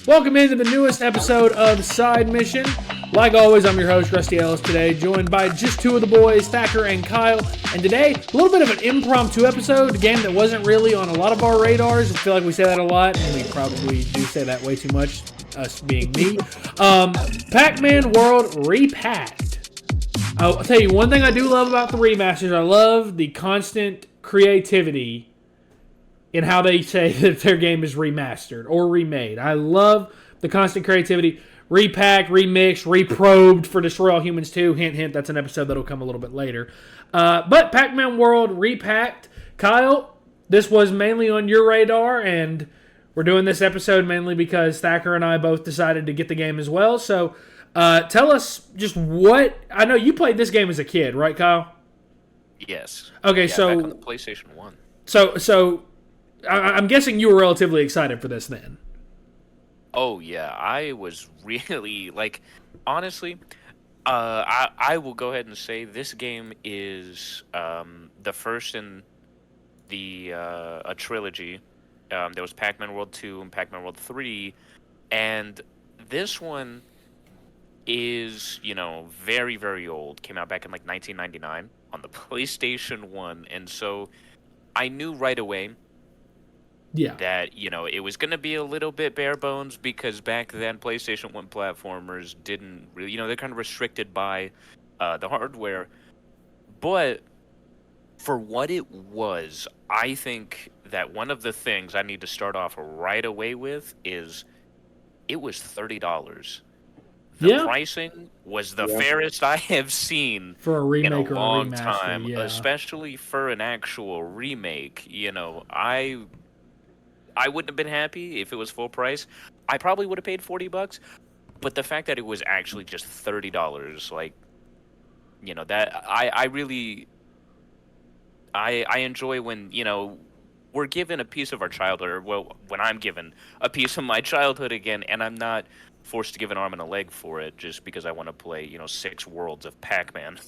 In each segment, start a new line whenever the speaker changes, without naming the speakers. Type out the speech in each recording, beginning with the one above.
Welcome into the newest episode of Side Mission. Like always, I'm your host, Rusty Ellis, today, joined by just two of the boys, Thacker and Kyle. And today, a little bit of an impromptu episode, a game that wasn't really on a lot of our radars. I feel like we say that a lot, and we probably do say that way too much, us being me. Pac-Man World Re-Pac. I'll tell you, one thing I do love about the remasters, I love the constant creativity in how they say that their game is remastered or remade. I love the constant creativity. Re-Pac, remixed, reprobed for Destroy All Humans 2. Hint, hint, that's an episode that'll come a little bit later. But Pac-Man World Re-Packed. Kyle, this was mainly on your radar, and we're doing this episode mainly because Thacker and I both decided to get the game as well. So tell us just what... I know you played this game as a kid, right, Kyle?
Yes.
Okay,
yeah,
so...
back on the PlayStation 1.
So I'm guessing you were relatively excited for this then.
Oh, yeah. I was really, honestly, I will go ahead and say this game is the first in a trilogy. There was Pac-Man World 2 and Pac-Man World 3, and this one is, very, very old. Came out back in, 1999 on the PlayStation 1, and so I knew right away that, it was going to be a little bit bare bones because back then PlayStation 1 platformers didn't really, they're kind of restricted by the hardware. But for what it was, I think that one of the things I need to start off right away with is it was $30. The pricing was the fairest I have seen
for a remake
in a long
or a remaster,
time, especially for an actual remake. I wouldn't have been happy if it was full price. I probably would have paid $40, but the fact that it was actually just $30, that I really I enjoy when, we're given a piece of our childhood, or when I'm given a piece of my childhood again, and I'm not forced to give an arm and a leg for it just because I want to play, 6 worlds of Pac-Man.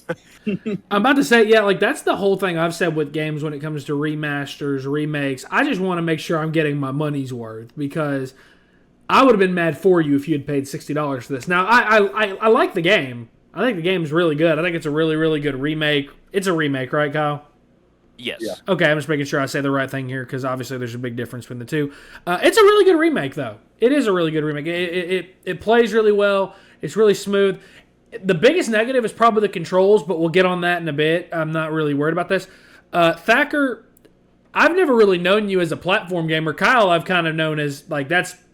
I'm about to say, that's the whole thing I've said with games when it comes to remasters, remakes. I just want to make sure I'm getting my money's worth because I would have been mad for you if you had paid $60 for this. Now, I like the game. I think the game's really good. I think it's a really, really good remake. It's a remake, right, Kyle?
Yes.
Yeah. Okay, I'm just making sure I say the right thing here because obviously there's a big difference between the two. It's a really good remake, though. It is a really good remake. It plays really well. It's really smooth. The biggest negative is probably the controls, but we'll get on that in a bit. I'm not really worried about this. Thacker, I've never really known you as a platform gamer. Kyle, I've kind of known as,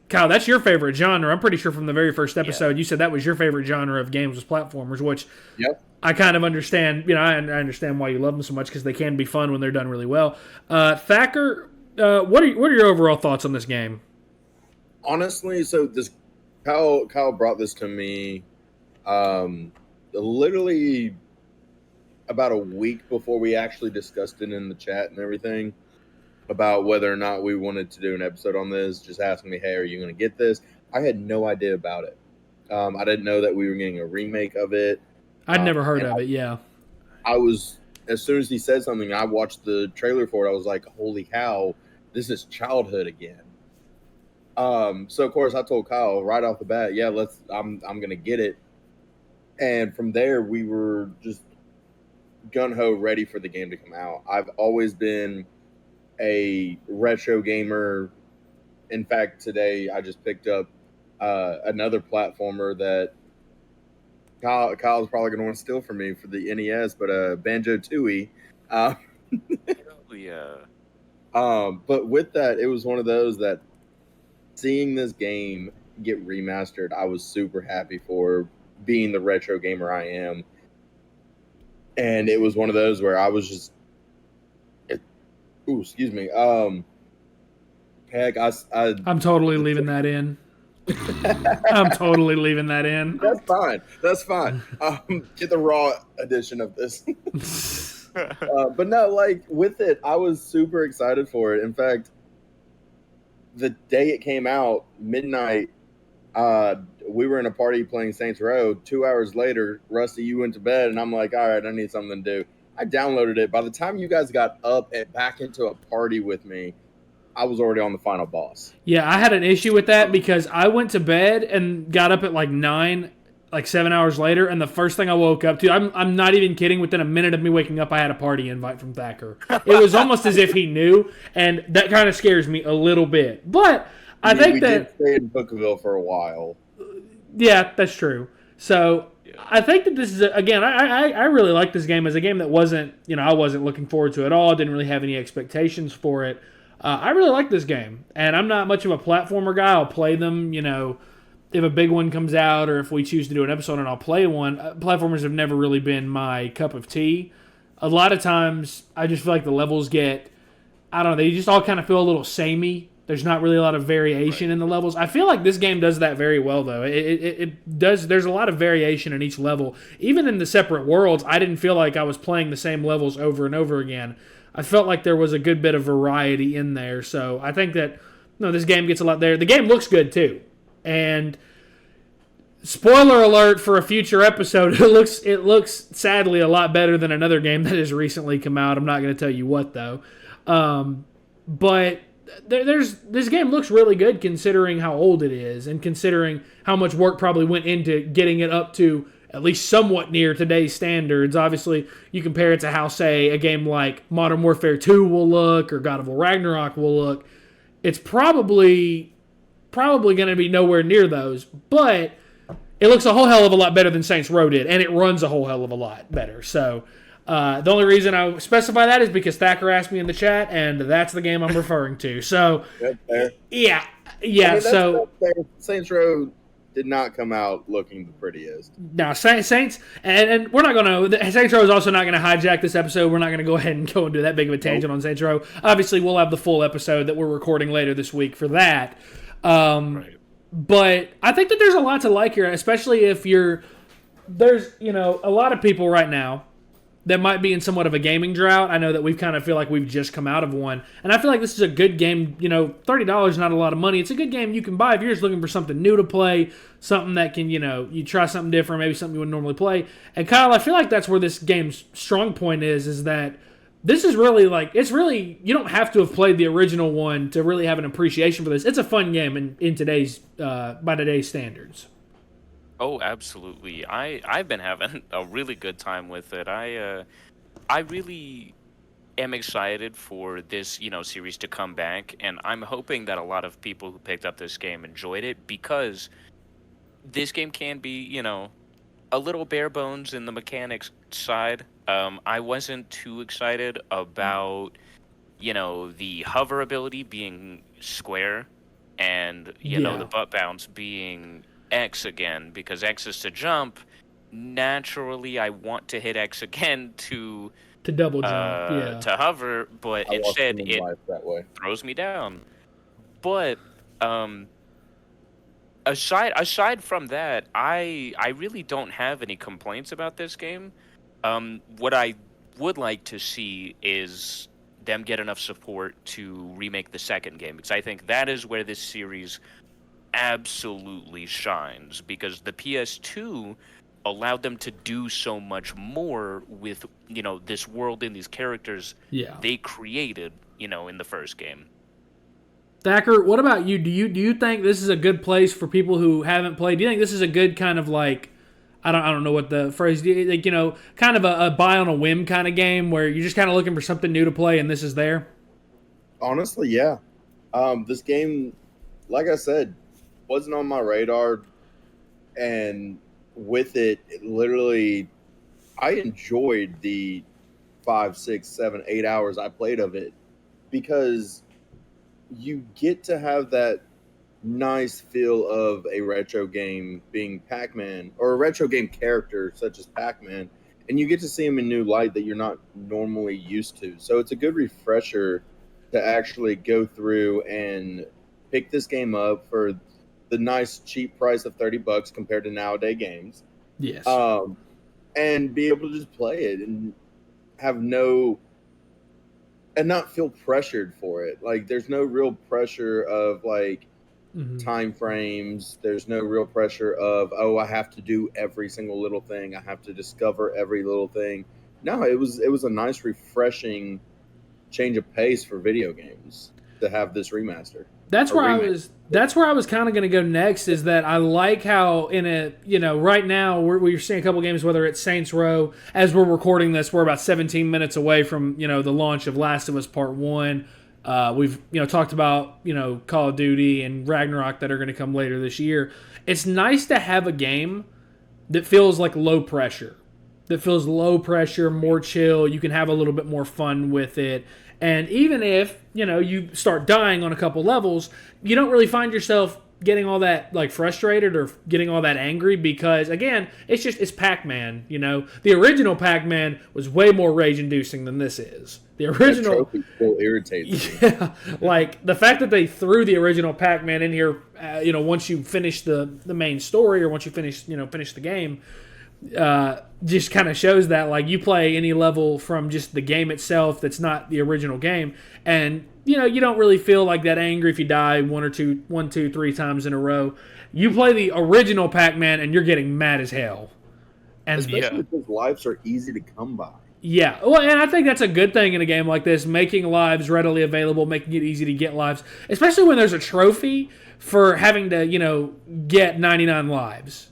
Kyle, that's your favorite genre. I'm pretty sure from the very first episode you said that was your favorite genre of games was platformers, which I kind of understand. I understand why you love them so much because they can be fun when they're done really well. Thacker, what are your overall thoughts on this game?
Honestly, so this Kyle brought this to me literally about a week before we actually discussed it in the chat and everything about whether or not we wanted to do an episode on this, just asking me, hey, are you going to get this? I had no idea about it. I didn't know that we were getting a remake of it.
I'd never heard of it, yeah.
I was, as soon as he said something, I watched the trailer for it. I was like, holy cow, this is childhood again. So of course I told Kyle right off the bat, I'm going to get it. And from there, we were just gung-ho ready for the game to come out. I've always been a retro gamer. In fact, today I just picked up another platformer that Kyle's probably going to want to steal from me for the NES, but Banjo-Tooie. But with that, it was one of those that seeing this game get remastered, I was super happy for, being the retro gamer I am. And it was one of those where I was just... excuse me. Heck,
I'm totally leaving that in. I'm totally leaving that in.
That's fine. Get the raw edition of this. But no, with it, I was super excited for it. In fact, the day it came out, midnight, we were in a party playing Saints Row. 2 hours later, Rusty, you went to bed, and I'm like, all right, I need something to do. I downloaded it. By the time you guys got up and back into a party with me, I was already on the final boss.
Yeah, I had an issue with that because I went to bed and got up at like 9, like 7 hours later, and the first thing I woke up to, I'm not even kidding, within a minute of me waking up, I had a party invite from Thacker. It was almost as if he knew, and that kind of scares me a little bit. But I think
we
that...
did stay in Bookville for a while.
Yeah, that's true. So I think that this is, again, I really like this game as a game that wasn't, I wasn't looking forward to at all. Didn't really have any expectations for it. I really like this game, and I'm not much of a platformer guy. I'll play them, if a big one comes out or if we choose to do an episode and I'll play one. Platformers have never really been my cup of tea. A lot of times, I just feel like the levels get, I don't know, they just all kind of feel a little samey. There's not really a lot of variation in the levels. I feel like this game does that very well, though. It does. There's a lot of variation in each level. Even in the separate worlds, I didn't feel like I was playing the same levels over and over again. I felt like there was a good bit of variety in there. So I think that this game gets a lot there. The game looks good too, and spoiler alert for a future episode, it looks sadly a lot better than another game that has recently come out. I'm not going to tell you what though, but. This game looks really good considering how old it is and considering how much work probably went into getting it up to at least somewhat near today's standards. Obviously, you compare it to how, say, a game like Modern Warfare 2 will look or God of War Ragnarok will look. It's probably going to be nowhere near those, but it looks a whole hell of a lot better than Saints Row did, and it runs a whole hell of a lot better. So the only reason I specify that is because Thacker asked me in the chat, and that's the game I'm referring to. So, yeah.
I mean,
so
Saints Row did not come out looking the prettiest.
No, Saints, and we're not going to. Saints Row is also not going to hijack this episode. We're not going to go ahead and do that big of a tangent on Saints Row. Obviously, we'll have the full episode that we're recording later this week for that. Right. But I think that there's a lot to like here, especially if there's a lot of people right now that might be in somewhat of a gaming drought. I know that we kind of feel like we've just come out of one. And I feel like this is a good game. $30 is not a lot of money. It's a good game you can buy if you're just looking for something new to play, something that can, you try something different, maybe something you wouldn't normally play. And Kyle, I feel like that's where this game's strong point is that this is really you don't have to have played the original one to really have an appreciation for this. It's a fun game in today's, by today's standards.
Oh, absolutely. I've been having a really good time with it. I really am excited for this, series to come back, and I'm hoping that a lot of people who picked up this game enjoyed it because this game can be, a little bare bones in the mechanics side. I wasn't too excited about, the hover ability being square and, the butt bounce being X again, because X is to jump. Naturally, I want to hit X again to
double jump,
to hover, but instead it throws me down. But aside from that, I really don't have any complaints about this game. What I would like to see is them get enough support to remake the second game, because I think that is where this series absolutely shines, because the PS2 allowed them to do so much more with this world and these characters they created in the first game.
Thacker, what about you? Do you think this is a good place for people who haven't played? Do you think this is a good kind of like, I don't know what the phrase, kind of a buy on a whim kind of game where you're just kind of looking for something new to play and this is there?
Honestly, yeah. This game, like I said, wasn't on my radar, and with it literally, I enjoyed the 5, 6, 7, 8 hours I played of it, because you get to have that nice feel of a retro game being Pac-Man, or a retro game character such as Pac-Man, and you get to see him in new light that you're not normally used to. So it's a good refresher to actually go through and pick this game up for the nice cheap price of $30 compared to nowadays games.
Yes.
And be able to just play it and have and not feel pressured for it. Like, there's no real pressure of time frames. There's no real pressure of, I have to do every single little thing. I have to discover every little thing. No, it was a nice, refreshing change of pace for video games. to have this remaster.
That's
Or
where
remake.
That's where I was kind of going to go next. Is that I like how right now we're seeing a couple games, whether it's Saints Row. As we're recording this, we're about 17 minutes away from the launch of Last of Us Part 1. We've talked about Call of Duty and Ragnarok that are going to come later this year. It's nice to have a game that feels like low pressure. That feels low pressure, more chill. You can have a little bit more fun with it. And even if, you start dying on a couple levels, you don't really find yourself getting all that frustrated or getting all that angry because, again, it's Pac-Man, The original Pac-Man was way more rage-inducing than this is. The original
trophy still irritates me.
Yeah, the fact that they threw the original Pac-Man in here, once you finish the main story or once you finish the game, just kind of shows that you play any level from just the game itself that's not the original game, and you don't really feel like that angry if you die one, two, three times in a row. You play the original Pac-Man and you're getting mad as hell, and
Especially because lives are easy to come by.
Yeah, well, and I think that's a good thing in a game like this, making lives readily available, making it easy to get lives, especially when there's a trophy for having to, get 99 lives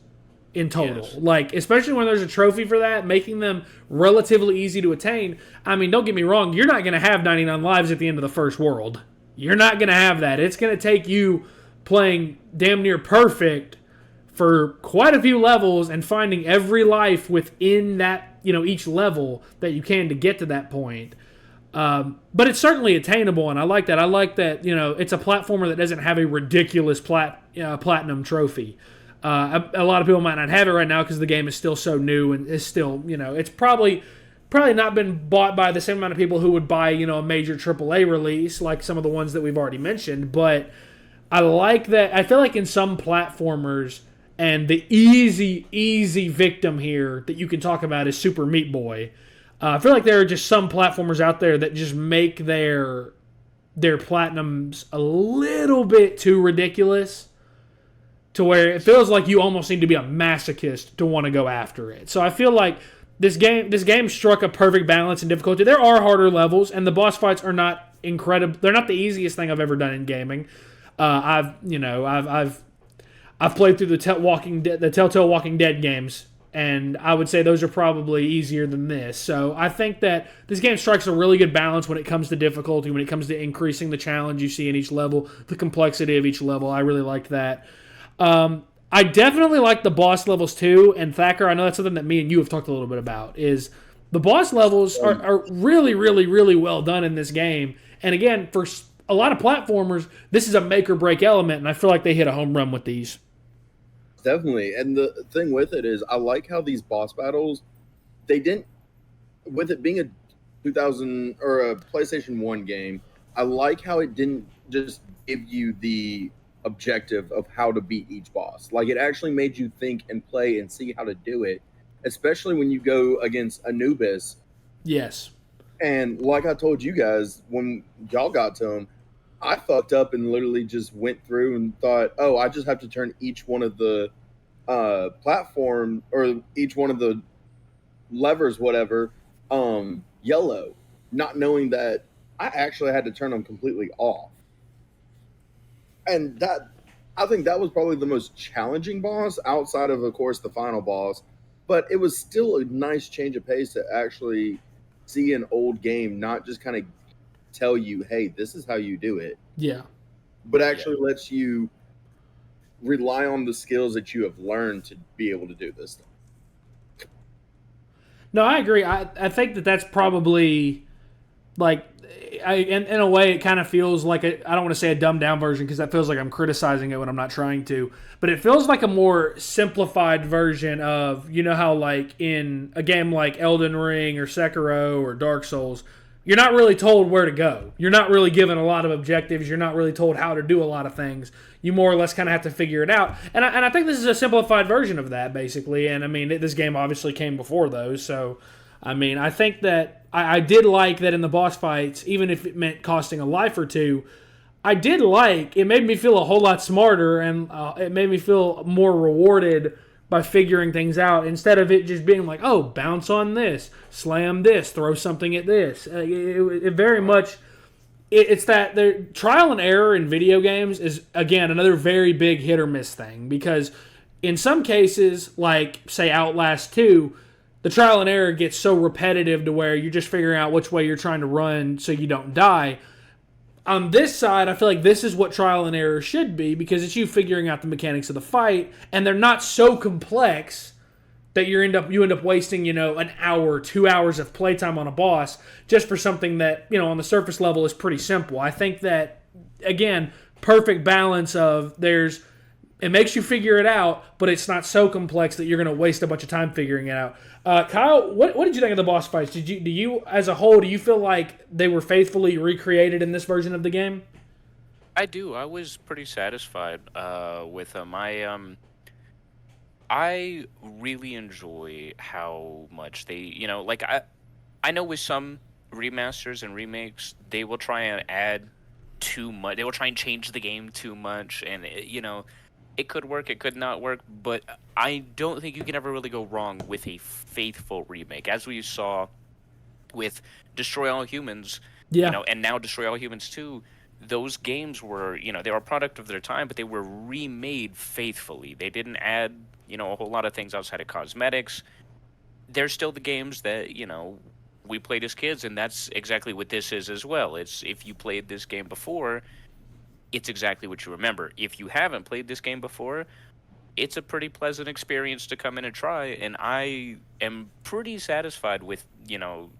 in total.
Yes.
Especially when there's a trophy for that, making them relatively easy to attain. I mean, don't get me wrong, you're not going to have 99 lives at the end of the first world. You're not going to have that. It's going to take you playing damn near perfect for quite a few levels and finding every life within that, each level that you can to get to that point. But it's certainly attainable, and I like that. I like that, it's a platformer that doesn't have a ridiculous platinum trophy. A lot of people might not have it right now because the game is still so new and is still, it's probably not been bought by the same amount of people who would buy, a major AAA release like some of the ones that we've already mentioned. But I like that. I feel like in some platformers, and the easy victim here that you can talk about is Super Meat Boy. I feel like there are just some platformers out there that just make their platinums a little bit too ridiculous to where it feels like you almost need to be a masochist to want to go after it. So I feel like this game struck a perfect balance in difficulty. There are harder levels, and the boss fights are not incredible. They're not the easiest thing I've ever done in gaming. I've played through the Telltale Walking Dead games, and I would say those are probably easier than this. So I think that this game strikes a really good balance when it comes to difficulty, when it comes to increasing the challenge you see in each level, the complexity of each level. I really liked that. I definitely like the boss levels too, and Thacker, I know that's something that me and you have talked a little bit about, is the boss levels are really, really, really well done in this game. And again, for a lot of platformers, this is a make or break element, and I feel like they hit a home run with these.
Definitely. And the thing with it is I like how these boss battles, they didn't, with it being a 2000 or a PlayStation 1 game, I like how it didn't just give you the objective of how to beat each boss. It actually made you think and play and see how to do it, especially when you go against Anubis.
Yes.
And like I told you guys, when y'all got to him, I fucked up and literally just went through and thought, oh, I just have to turn each one of the platform or each one of the levers, whatever, yellow, not knowing that I actually had to turn them completely off. And I think that was probably the most challenging boss outside of course, the final boss. But it was still a nice change of pace to actually see an old game not just kind of tell you, hey, this is how you do it.
Yeah.
But actually lets you rely on the skills that you have learned to be able to do this stuff.
No, I agree. I think that's probably in a way it kind of feels like I don't want to say a dumbed down version because that feels like I'm criticizing it when I'm not trying to, but it feels like a more simplified version of, how in a game like Elden Ring or Sekiro or Dark Souls, you're not really told where to go. You're not really given a lot of objectives. You're not really told how to do a lot of things. You more or less kind of have to figure it out. And I think this is a simplified version of that, basically. And, I mean, this game obviously came before those. So, I mean, I think that I did like that in the boss fights, even if it meant costing a life or two, it made me feel a whole lot smarter and it made me feel more rewarded by figuring things out instead of it just being like, oh, bounce on this, slam this, throw something at this. It very much it's that the trial and error in video games is, again, another very big hit or miss thing, because in some cases, like say Outlast 2, the trial and error gets so repetitive to where you're just figuring out which way you're trying to run so you don't die. On this side, I feel like this is what trial and error should be, because it's you figuring out the mechanics of the fight, and they're not so complex that you end up wasting, an hour, 2 hours of playtime on a boss just for something that, on the surface level is pretty simple. I think that, again, perfect balance of it makes you figure it out, but it's not so complex that you're going to waste a bunch of time figuring it out. Kyle, what did you think of the boss fights? Do you, as a whole, do you feel like they were faithfully recreated in this version of the game?
I do. I was pretty satisfied with them. I really enjoy how much they, I know with some remasters and remakes, they will try and add too much. They will try and change the game too much, and it could work, it could not work, but I don't think you can ever really go wrong with a faithful remake, as we saw with Destroy All Humans,
Yeah.
And now Destroy All Humans 2. Those games were, they were a product of their time, but they were remade faithfully. They didn't add, a whole lot of things outside of cosmetics. They're still the games that, we played as kids, and that's exactly what this is as well. It's, if you played this game before, it's exactly what you remember. If you haven't played this game before, it's a pretty pleasant experience to come in and try, and I am pretty satisfied with,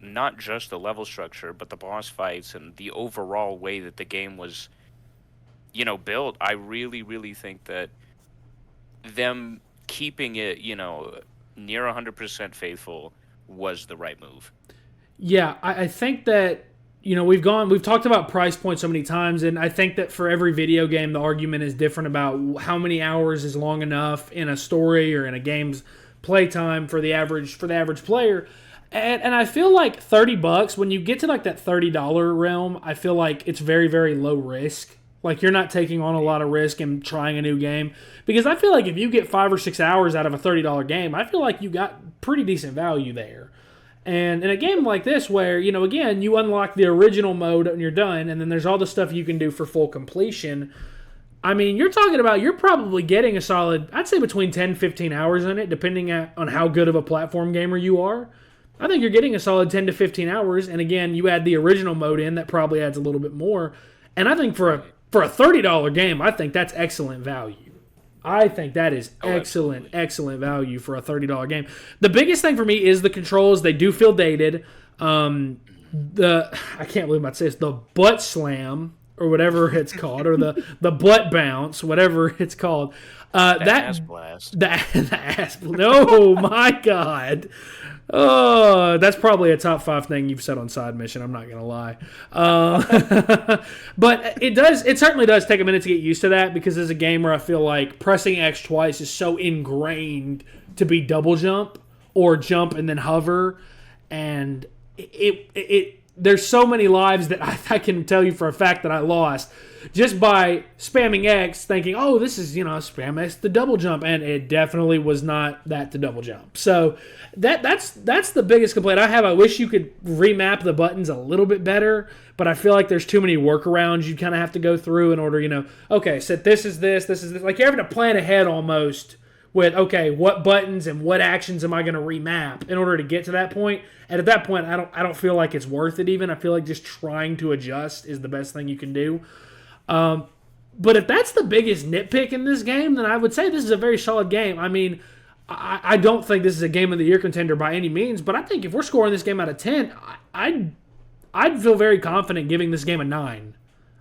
not just the level structure, but the boss fights and the overall way that the game was, built. I really, really think that them keeping it, near 100% faithful was the right move.
Yeah, I think that, we've talked about price points so many times, and I think that for every video game, the argument is different about how many hours is long enough in a story or in a game's playtime for the average player. And I feel like $30, when you get to like that $30 realm, I feel like it's very, very low risk. Like, you're not taking on a lot of risk in trying a new game. Because I feel like if you get 5 or 6 hours out of a $30 game, I feel like you got pretty decent value there. And in a game like this where, again, you unlock the original mode and you're done, and then there's all the stuff you can do for full completion. I mean, you're probably getting a solid, I'd say between 10 15 hours in it, depending on how good of a platform gamer you are. I think you're getting a solid 10 to 15 hours, and again, you add the original mode in, that probably adds a little bit more. And I think for a $30 game, I think that's excellent value. I think that is excellent value for a $30 game. The biggest thing for me is the controls. They do feel dated. I can't believe I'm about to say this, the butt slam, or whatever it's called, or the butt bounce, whatever it's called.
The ass blast.
The ass. No, my God. Oh, that's probably a top 5 thing you've said on Side Mission. I'm not gonna lie, but it certainly does take a minute to get used to that, because as a gamer, I feel like pressing X twice is so ingrained to be double jump or jump and then hover, and there's so many lives that I can tell you for a fact that I lost just by spamming X, thinking, oh, this is, spam X to double jump, and it definitely was not that to double jump. So that's the biggest complaint I have. I wish you could remap the buttons a little bit better, but I feel like there's too many workarounds you kind of have to go through in order, okay, so this is this. Like, you're having to plan ahead almost with, okay, what buttons and what actions am I going to remap in order to get to that point? And at that point, I don't feel like it's worth it even. I feel like just trying to adjust is the best thing you can do. But if that's the biggest nitpick in this game, then I would say this is a very solid game. I mean, I don't think this is a Game of the Year contender by any means, but I think if we're scoring this game out of 10, I'd feel very confident giving this game a 9.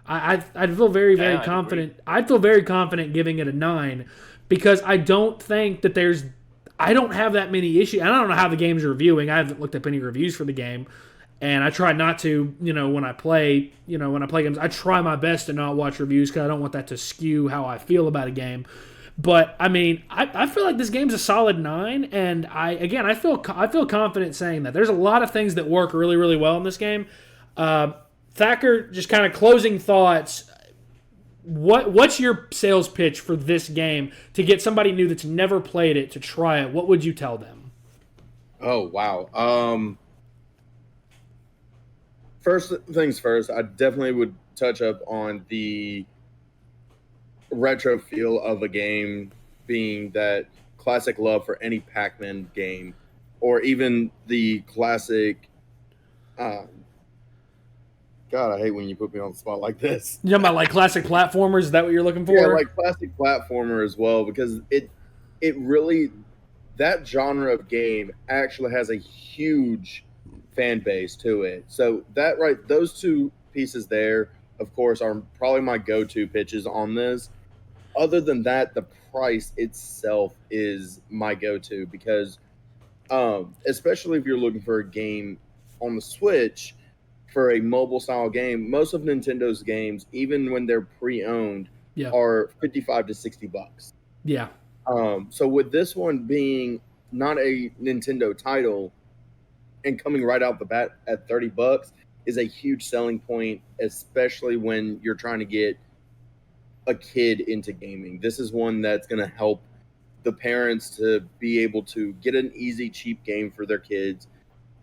I'd feel very, very confident. I'd feel very confident giving it a 9, because I don't think that I don't have that many issues. And I don't know how the game's reviewing. I haven't looked up any reviews for the game. And I try not to, when I play games, I try my best to not watch reviews, because I don't want that to skew how I feel about a game. But I mean, I feel like this game's a solid 9, and I feel confident saying that. There's a lot of things that work really, really well in this game. Thacker, just kind of closing thoughts. What's your sales pitch for this game to get somebody new that's never played it to try it? What would you tell them?
Oh wow. First things first, I definitely would touch up on the retro feel of a game, being that classic love for any Pac-Man game, or even the classic. Um, God, I hate when you put me on the spot like this.
You talking about like classic platformers? Is that what you're looking for?
Yeah, like classic platformer as well, because it really, that genre of game actually has a huge fan base to it. So that those two pieces there, of course, are probably my go-to pitches on this. Other than that, the price itself is my go-to because, especially if you're looking for a game on the Switch for a mobile style game, most of Nintendo's games, even when they're pre-owned,
Yeah.
are $55 to $60.
Yeah.
So with this one being not a Nintendo title and coming right out the bat at $30 is a huge selling point, especially when you're trying to get a kid into gaming. This is one that's going to help the parents to be able to get an easy, cheap game for their kids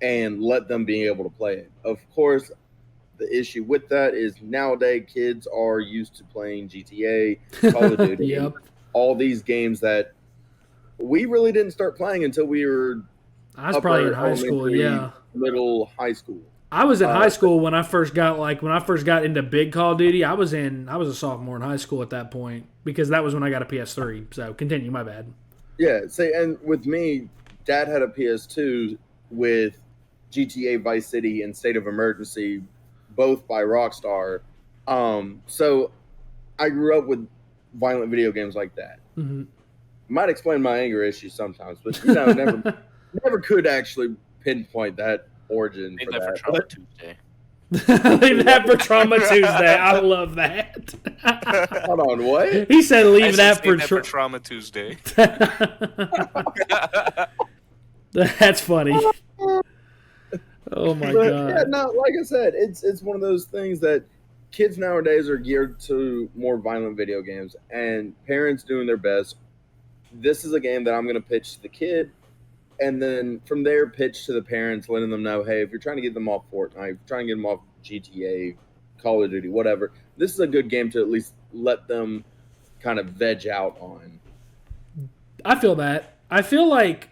and let them be able to play it. Of course, the issue with that is nowadays kids are used to playing GTA, Call of Duty,
Yep.
all these games that we really didn't start playing until we were
I was probably in high school, yeah.
Middle high school.
I was in high school when I first got into big Call of Duty. I was a sophomore in high school at that point because that was when I got a PS3. So continue, my bad.
Yeah, and with me, Dad had a PS2 with GTA Vice City and State of Emergency, both by Rockstar. So I grew up with violent video games like that.
Mm-hmm.
Might explain my anger issues sometimes, but never could actually pinpoint that origin for that.
For Trauma Tuesday.
Leave that for Trauma Tuesday. I love that.
Hold on, what?
He said leave that for
Trauma Tuesday.
That's funny. Oh my god.
Yeah, no, like I said, it's one of those things that kids nowadays are geared to more violent video games, and parents doing their best. This is a game that I'm going to pitch to the kid, and then from there pitch to the parents, letting them know, hey, if you're trying to get them off Fortnite, if you're trying to get them off GTA, Call of Duty, whatever, this is a good game to at least let them kind of veg out on.
I feel that. I feel like,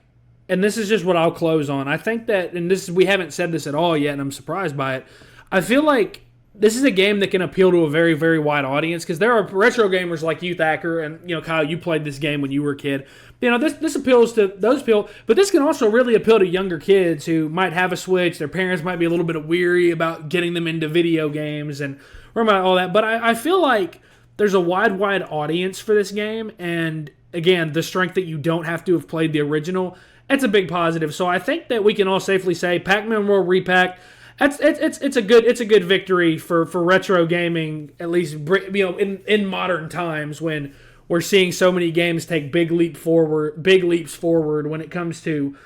and this is just what I'll close on, I think that, and we haven't said this at all yet, and I'm surprised by it, I feel like this is a game that can appeal to a very, very wide audience because there are retro gamers like you, Thacker, and Kyle, you played this game when you were a kid. This appeals to those people, but this can also really appeal to younger kids who might have a Switch. Their parents might be a little bit weary about getting them into video games and about all that. But I feel like there's a wide audience for this game, and again, the strength that you don't have to have played the original, that's a big positive. So I think that we can all safely say Pac-Man World Re-Pac. It's a good victory for retro gaming, at least in modern times when we're seeing so many games take big leaps forward when it comes to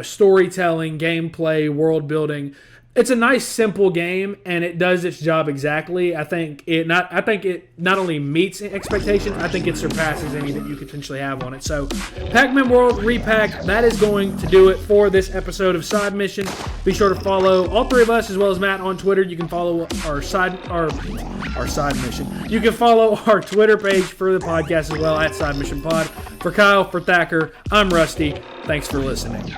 storytelling, gameplay, world building. It's a nice, simple game, and it does its job exactly. I think it not only meets expectations, I think it surpasses any that you could potentially have on it. So, Pac-Man World Re-Pac, that is going to do it for this episode of Side Mission. Be sure to follow all three of us as well as Matt on Twitter. You can follow our side mission. You can follow our Twitter page for the podcast as well at Side Mission Pod. For Kyle, for Thacker, I'm Rusty. Thanks for listening.